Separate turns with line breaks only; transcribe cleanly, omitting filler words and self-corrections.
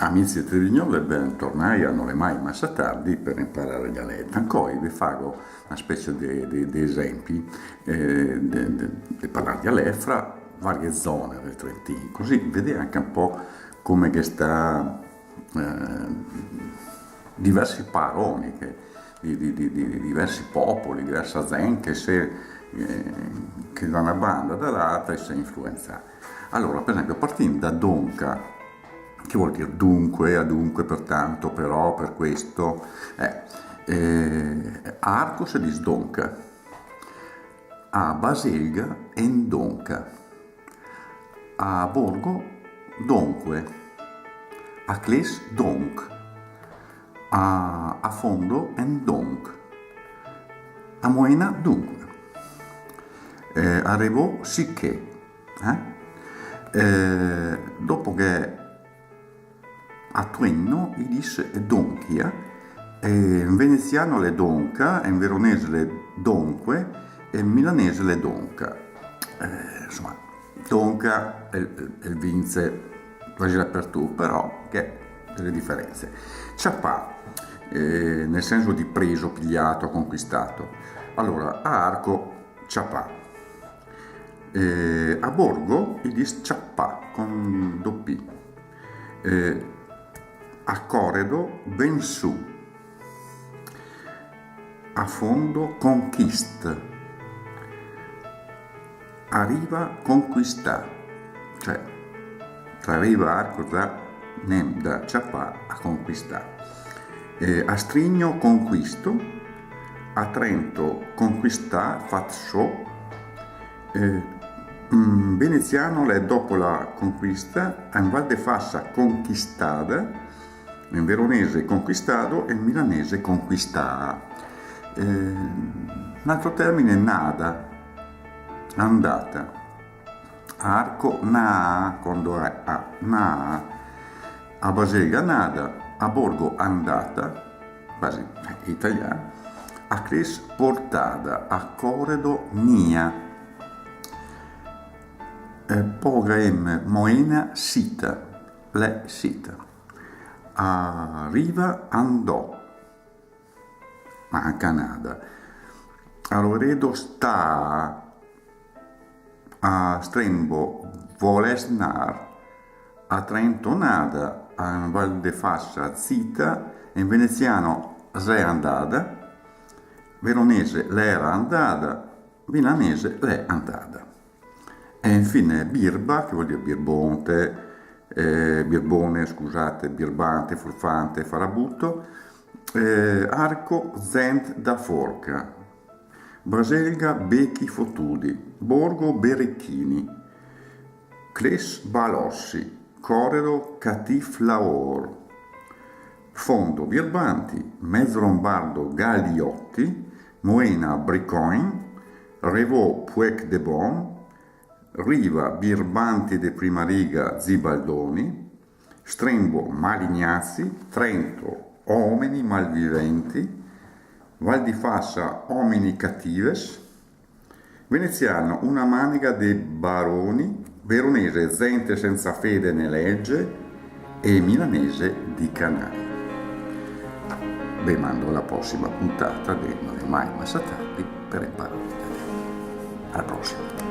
Amici di Rignole, bentornati a Non è mai massa tardi per imparare il dialetto. Ancora vi farò una specie di esempi di parlare dialetto fra varie zone del Trentino, così vedete anche un po' come che sta diversi paroni, di diversi popoli, diverse gente che da una banda dall'altra e si influenzare. Allora, per esempio, partendo da Donca, che vuol dire dunque, adunque, pertanto, però, per questo, a Arco si dice donca, a Baselga en donca, a Borgo donque, a Cles donc, a Fondo en donc, a Moena dunque, a Revò sicché. Dopo che a Tuenno si dice donchia, in veneziano le donca, in veronese le donque e in milanese le donca. Insomma, donca è il vince quasi dappertutto, però che ha delle differenze. Ciappà, nel senso di preso, pigliato, conquistato. Allora, a Arco, ciappà. A Borgo si dice ciappà con doppi. A Corredo ben su, a Fondo conquist, a Riva conquista, cioè tra Riva Arco da ciappà a conquistare. A Strigno conquisto, a Trento conquistare, faccio. Veneziano è dopo la conquista, in Val de Fassa conquistada, in veronese conquistato e in milanese conquistà. Un altro termine è nada, andata. A Arco na, quando è a Baselga nada, a Borgo andata, quasi italiano, a Cles portada, a Corredo nia. Pogem Moena sita, le sita. A Riva andò, ma a Canada. A Loredo sta, a Strembo volesnar, a Trento nada, a Val de Fassa zita, in veneziano se andata, veronese l'era andata, milanese l'è andata. E infine birba, che vuol dire birbonte, birbone, scusate, birbante, furfante, farabutto, Arco zent da forca, Baselga becchi fotudi, Borgo berecchini, Cles balossi, Corredo catif laor, Fondo birbanti, Mezzo lombardo gagliotti, Moena bricoin, Revò puec de bon, Riva birbanti de prima riga zibaldoni, Strembo malignazzi, Trento omini malviventi, Val di Fassa omini cattives, veneziano una maniga de baroni, veronese gente senza fede né legge e milanese di canali. Vi mando alla prossima puntata di Non è mai massa tardi per imparare l'italiano. Alla prossima.